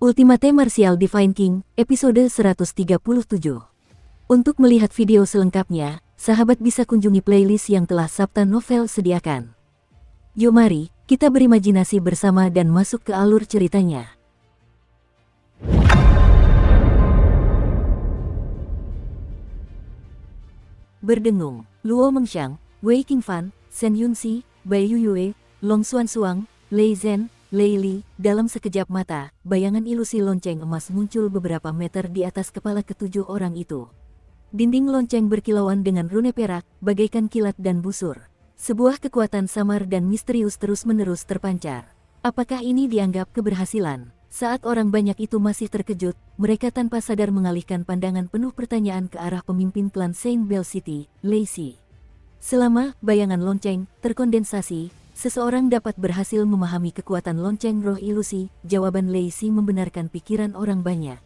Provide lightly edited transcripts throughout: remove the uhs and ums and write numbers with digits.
Ultimate Martial Divine King, episode 137. Untuk melihat video selengkapnya, sahabat bisa kunjungi playlist yang telah Sabta Novel sediakan. Yuk mari, kita berimajinasi bersama dan masuk ke alur ceritanya. Berdengung, Luo Mengxiang, Wei Qingfan, Shen Yunxi, Bai Yuyue, Long Xuansuang, Lei Zhen, Lei Li, dalam sekejap mata, bayangan ilusi lonceng emas muncul beberapa meter di atas kepala ketujuh orang itu. Dinding lonceng berkilauan dengan rune perak, bagaikan kilat dan busur. Sebuah kekuatan samar dan misterius terus-menerus terpancar. Apakah ini dianggap keberhasilan? Saat orang banyak itu masih terkejut, mereka tanpa sadar mengalihkan pandangan penuh pertanyaan ke arah pemimpin klan Saint Bell City, Lei Si. Selama bayangan lonceng terkondensasi, seseorang dapat berhasil memahami kekuatan lonceng roh ilusi. Jawaban Lei Si membenarkan pikiran orang banyak.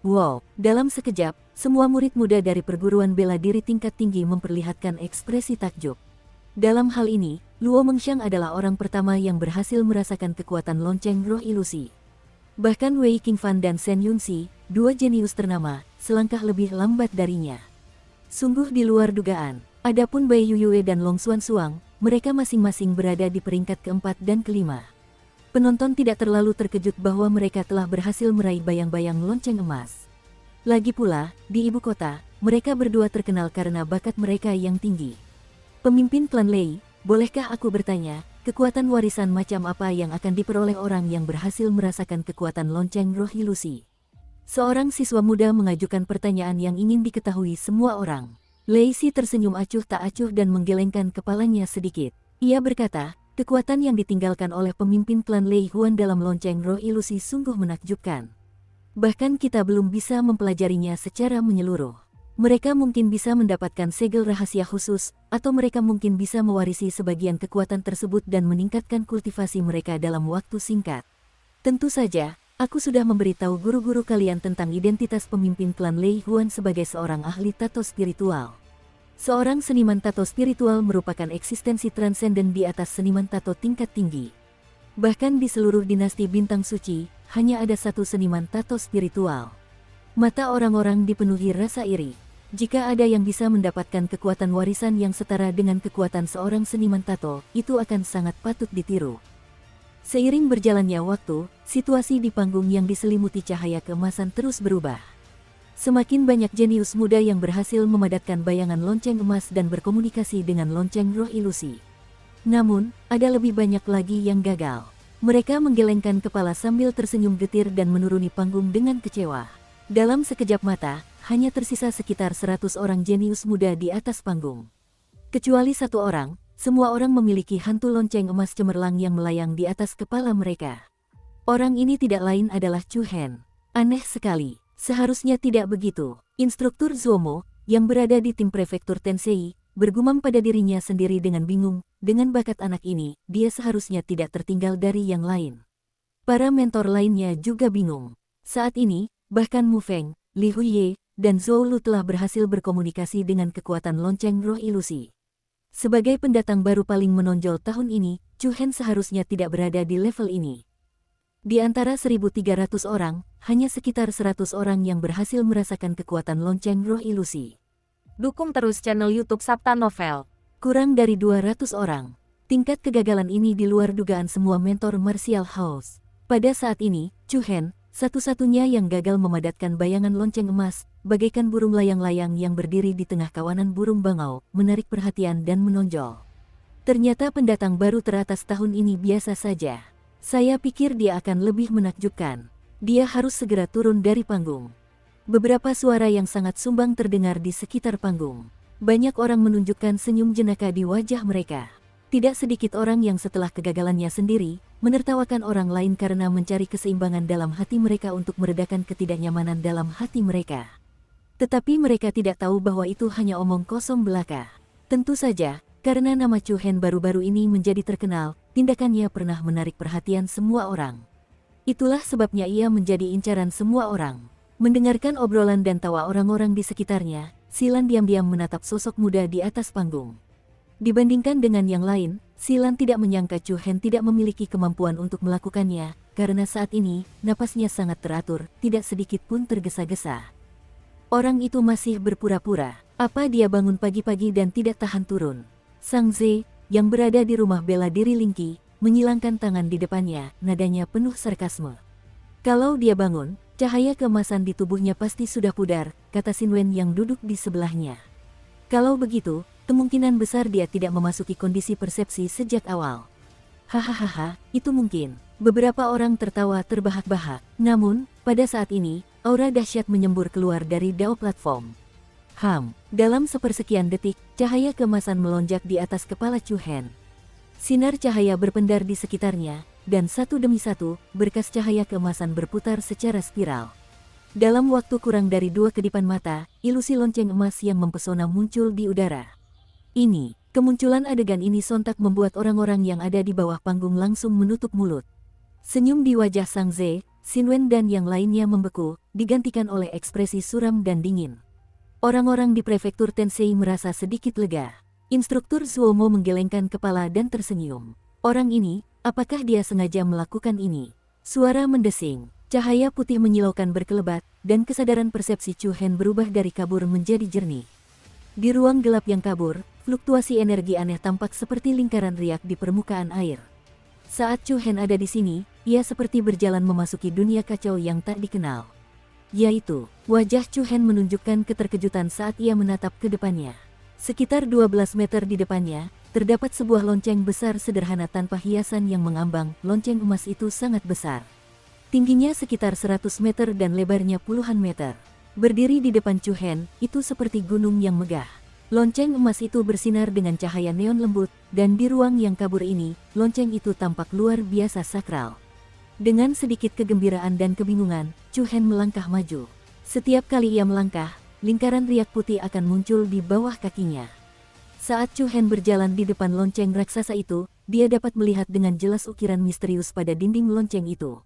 Wow, dalam sekejap, semua murid muda dari perguruan bela diri tingkat tinggi memperlihatkan ekspresi takjub. Dalam hal ini, Luo Mengxiang adalah orang pertama yang berhasil merasakan kekuatan lonceng roh ilusi. Bahkan Wei Qingfan dan Shen Yunxi, dua jenius ternama, selangkah lebih lambat darinya. Sungguh di luar dugaan. Adapun Bai Yuyue dan Long Xuansuang, mereka masing-masing berada di peringkat keempat dan kelima. Penonton tidak terlalu terkejut bahwa mereka telah berhasil meraih bayang-bayang lonceng emas. Lagi pula, di ibu kota, mereka berdua terkenal karena bakat mereka yang tinggi. Pemimpin klan Lei, bolehkah aku bertanya, kekuatan warisan macam apa yang akan diperoleh orang yang berhasil merasakan kekuatan lonceng roh ilusi? Seorang siswa muda mengajukan pertanyaan yang ingin diketahui semua orang. Lei Si tersenyum acuh tak acuh dan menggelengkan kepalanya sedikit. Ia berkata, kekuatan yang ditinggalkan oleh pemimpin klan Lei Huan dalam lonceng roh ilusi sungguh menakjubkan. Bahkan kita belum bisa mempelajarinya secara menyeluruh. Mereka mungkin bisa mendapatkan segel rahasia khusus, atau mereka mungkin bisa mewarisi sebagian kekuatan tersebut dan meningkatkan kultivasi mereka dalam waktu singkat. Tentu saja, aku sudah memberitahu guru-guru kalian tentang identitas pemimpin klan Lei Huan sebagai seorang ahli tato spiritual. Seorang seniman tato spiritual merupakan eksistensi transenden di atas seniman tato tingkat tinggi. Bahkan di seluruh dinasti bintang suci, hanya ada satu seniman tato spiritual. Mata orang-orang dipenuhi rasa iri. Jika ada yang bisa mendapatkan kekuatan warisan yang setara dengan kekuatan seorang seniman tato, itu akan sangat patut ditiru. Seiring berjalannya waktu, situasi di panggung yang diselimuti cahaya keemasan terus berubah. Semakin banyak jenius muda yang berhasil memadatkan bayangan lonceng emas dan berkomunikasi dengan lonceng roh ilusi. Namun, ada lebih banyak lagi yang gagal. Mereka menggelengkan kepala sambil tersenyum getir dan menuruni panggung dengan kecewa. Dalam sekejap mata, hanya tersisa sekitar 100 orang jenius muda di atas panggung. Kecuali satu orang, semua orang memiliki hantu lonceng emas cemerlang yang melayang di atas kepala mereka. Orang ini tidak lain adalah Chu Hen. Aneh sekali, seharusnya tidak begitu. Instruktur Zuomo, yang berada di tim prefektur Tensei, bergumam pada dirinya sendiri dengan bingung. Dengan bakat anak ini, dia seharusnya tidak tertinggal dari yang lain. Para mentor lainnya juga bingung. Saat ini, bahkan Mu Feng, Li Huiye, dan Zhou Lu telah berhasil berkomunikasi dengan kekuatan lonceng roh ilusi. Sebagai pendatang baru paling menonjol tahun ini, Chu Hen seharusnya tidak berada di level ini. Di antara 1.300 orang, hanya sekitar 100 orang yang berhasil merasakan kekuatan lonceng roh ilusi. Dukung terus channel YouTube Sabta Novel. Kurang dari 200 orang. Tingkat kegagalan ini di luar dugaan semua mentor martial house. Pada saat ini, Chu Hen, satu-satunya yang gagal memadatkan bayangan lonceng emas, bagaikan burung layang-layang yang berdiri di tengah kawanan burung bangau, menarik perhatian dan menonjol. Ternyata pendatang baru teratas tahun ini biasa saja. Saya pikir dia akan lebih menakjubkan. Dia harus segera turun dari panggung. Beberapa suara yang sangat sumbang terdengar di sekitar panggung. Banyak orang menunjukkan senyum jenaka di wajah mereka. Tidak sedikit orang yang setelah kegagalannya sendiri, menertawakan orang lain karena mencari keseimbangan dalam hati mereka untuk meredakan ketidaknyamanan dalam hati mereka. Tetapi mereka tidak tahu bahwa itu hanya omong kosong belaka. Tentu saja, karena nama Chu Hen baru-baru ini menjadi terkenal, tindakannya pernah menarik perhatian semua orang. Itulah sebabnya ia menjadi incaran semua orang. Mendengarkan obrolan dan tawa orang-orang di sekitarnya, Silan diam-diam menatap sosok muda di atas panggung. Dibandingkan dengan yang lain, Silan tidak menyangka Chu Hen tidak memiliki kemampuan untuk melakukannya, karena saat ini, napasnya sangat teratur, tidak sedikit pun tergesa-gesa. Orang itu masih berpura-pura. Apa dia bangun pagi-pagi dan tidak tahan turun? Sang Ze, yang berada di rumah bela diri Lingqi, menyilangkan tangan di depannya, nadanya penuh sarkasme. Kalau dia bangun, cahaya keemasan di tubuhnya pasti sudah pudar, kata Xinwen yang duduk di sebelahnya. Kalau begitu, kemungkinan besar dia tidak memasuki kondisi persepsi sejak awal. Hahaha, itu mungkin. Beberapa orang tertawa terbahak-bahak. Namun, pada saat ini, aura dahsyat menyembur keluar dari dao platform. Dalam sepersekian detik, cahaya keemasan melonjak di atas kepala Chu Hen. Sinar cahaya berpendar di sekitarnya, dan satu demi satu, berkas cahaya keemasan berputar secara spiral. Dalam waktu kurang dari 2 kedipan mata, ilusi lonceng emas yang mempesona muncul di udara. Kemunculan adegan ini sontak membuat orang-orang yang ada di bawah panggung langsung menutup mulut. Senyum di wajah Sang Ze, Xinwen dan yang lainnya membeku, digantikan oleh ekspresi suram dan dingin. Orang-orang di prefektur Tensei merasa sedikit lega. Instruktur Zuomo menggelengkan kepala dan tersenyum. Orang ini, apakah dia sengaja melakukan ini? Suara mendesing, cahaya putih menyilaukan berkelebat, dan kesadaran persepsi Chu Hen berubah dari kabur menjadi jernih. Di ruang gelap yang kabur, fluktuasi energi aneh tampak seperti lingkaran riak di permukaan air. Saat Chu Hen ada di sini, ia seperti berjalan memasuki dunia kacau yang tak dikenal. Yaitu, wajah Chu Hen menunjukkan keterkejutan saat ia menatap ke depannya. Sekitar 12 meter di depannya, terdapat sebuah lonceng besar sederhana tanpa hiasan yang mengambang. Lonceng emas itu sangat besar. Tingginya sekitar 100 meter dan lebarnya puluhan meter. Berdiri di depan Chu Hen, itu seperti gunung yang megah. Lonceng emas itu bersinar dengan cahaya neon lembut, dan di ruang yang kabur ini, lonceng itu tampak luar biasa sakral. Dengan sedikit kegembiraan dan kebingungan, Chu Hen melangkah maju. Setiap kali ia melangkah, lingkaran riak putih akan muncul di bawah kakinya. Saat Chu Hen berjalan di depan lonceng raksasa itu, dia dapat melihat dengan jelas ukiran misterius pada dinding lonceng itu.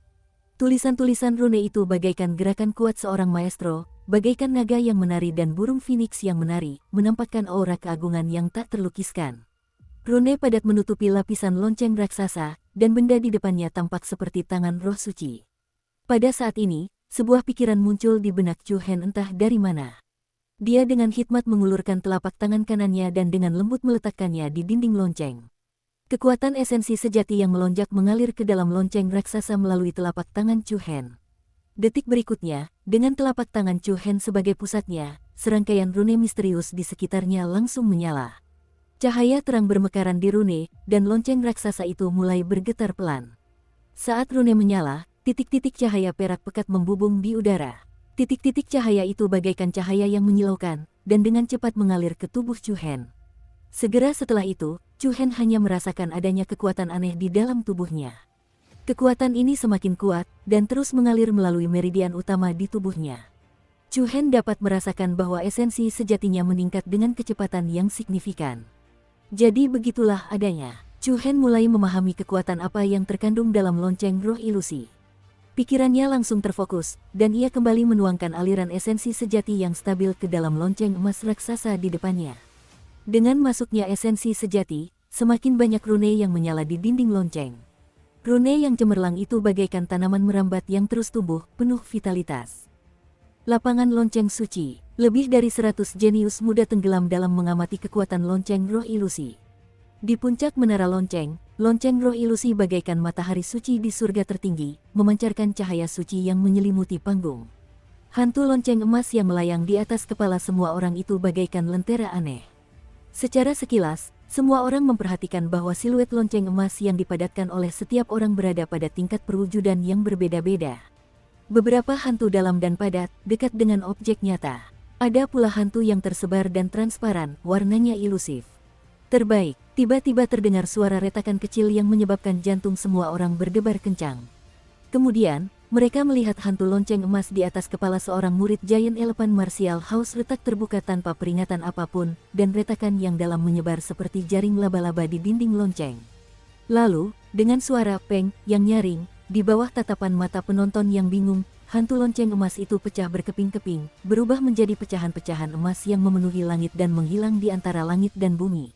Tulisan-tulisan rune itu bagaikan gerakan kuat seorang maestro, bagaikan naga yang menari dan burung phoenix yang menari, menampakkan aura keagungan yang tak terlukiskan. Rune padat menutupi lapisan lonceng raksasa, dan benda di depannya tampak seperti tangan roh suci. Pada saat ini, sebuah pikiran muncul di benak Chu Hen entah dari mana. Dia dengan hikmat mengulurkan telapak tangan kanannya dan dengan lembut meletakkannya di dinding lonceng. Kekuatan esensi sejati yang melonjak mengalir ke dalam lonceng raksasa melalui telapak tangan Chu Hen. Detik berikutnya, dengan telapak tangan Chu Hen sebagai pusatnya, serangkaian rune misterius di sekitarnya langsung menyala. Cahaya terang bermekaran di rune, dan lonceng raksasa itu mulai bergetar pelan. Saat rune menyala, titik-titik cahaya perak pekat membubung di udara. Titik-titik cahaya itu bagaikan cahaya yang menyilaukan, dan dengan cepat mengalir ke tubuh Chu Hen. Segera setelah itu, Chu Hen hanya merasakan adanya kekuatan aneh di dalam tubuhnya. Kekuatan ini semakin kuat, dan terus mengalir melalui meridian utama di tubuhnya. Chu Hen dapat merasakan bahwa esensi sejatinya meningkat dengan kecepatan yang signifikan. Jadi begitulah adanya. Chu Hen mulai memahami kekuatan apa yang terkandung dalam lonceng roh ilusi. Pikirannya langsung terfokus, dan ia kembali menuangkan aliran esensi sejati yang stabil ke dalam lonceng emas raksasa di depannya. Dengan masuknya esensi sejati, semakin banyak rune yang menyala di dinding lonceng. Rune yang cemerlang itu bagaikan tanaman merambat yang terus tumbuh, penuh vitalitas. Lapangan lonceng suci. Lebih dari 100 jenius muda tenggelam dalam mengamati kekuatan lonceng roh ilusi. Di puncak menara lonceng roh ilusi bagaikan matahari suci di surga tertinggi, memancarkan cahaya suci yang menyelimuti panggung. Hantu lonceng emas yang melayang di atas kepala semua orang itu bagaikan lentera aneh. Secara sekilas, semua orang memperhatikan bahwa siluet lonceng emas yang dipadatkan oleh setiap orang berada pada tingkat perwujudan yang berbeda-beda. Beberapa hantu dalam dan padat, dekat dengan objek nyata. Ada pula hantu yang tersebar dan transparan, warnanya ilusif. Terbaik, tiba-tiba terdengar suara retakan kecil yang menyebabkan jantung semua orang berdebar kencang. Kemudian, mereka melihat hantu lonceng emas di atas kepala seorang murid Giant Elephant Martial House retak terbuka tanpa peringatan apapun, dan retakan yang dalam menyebar seperti jaring laba-laba di dinding lonceng. Lalu, dengan suara peng yang nyaring, di bawah tatapan mata penonton yang bingung, hantu lonceng emas itu pecah berkeping-keping, berubah menjadi pecahan-pecahan emas yang memenuhi langit dan menghilang di antara langit dan bumi.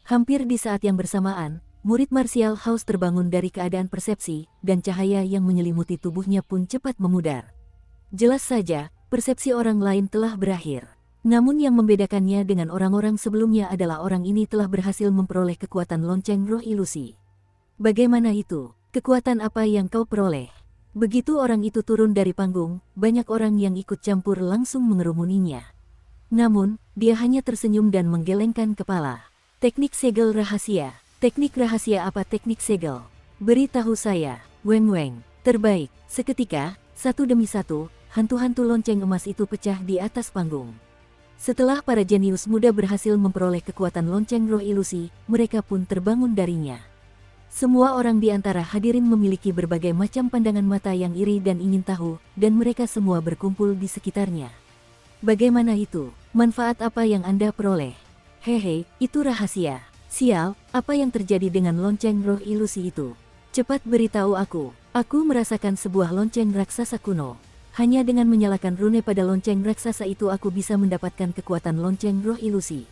Hampir di saat yang bersamaan, murid martial house terbangun dari keadaan persepsi, dan cahaya yang menyelimuti tubuhnya pun cepat memudar. Jelas saja, persepsi orang lain telah berakhir. Namun yang membedakannya dengan orang-orang sebelumnya adalah orang ini telah berhasil memperoleh kekuatan lonceng roh ilusi. Bagaimana itu? Kekuatan apa yang kau peroleh? Begitu orang itu turun dari panggung, banyak orang yang ikut campur langsung mengerumuninya. Namun, dia hanya tersenyum dan menggelengkan kepala. Teknik segel rahasia. Teknik rahasia apa teknik segel? Beritahu saya, Weng Weng. Terbaik. Seketika, satu demi satu, hantu-hantu lonceng emas itu pecah di atas panggung. Setelah para jenius muda berhasil memperoleh kekuatan lonceng roh ilusi, mereka pun terbangun darinya. Semua orang di antara hadirin memiliki berbagai macam pandangan mata yang iri dan ingin tahu, dan mereka semua berkumpul di sekitarnya. Bagaimana itu? Manfaat apa yang Anda peroleh? Hehe, itu rahasia. Sial, apa yang terjadi dengan lonceng roh ilusi itu? Cepat beritahu aku. Aku merasakan sebuah lonceng raksasa kuno. Hanya dengan menyalakan rune pada lonceng raksasa itu aku bisa mendapatkan kekuatan lonceng roh ilusi.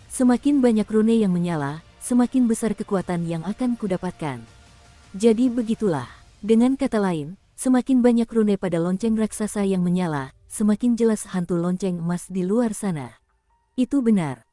Semakin banyak rune yang menyala, semakin besar kekuatan yang akan kudapatkan. Jadi begitulah. Dengan kata lain, semakin banyak rune pada lonceng raksasa yang menyala, semakin jelas hantu lonceng emas di luar sana. Itu benar.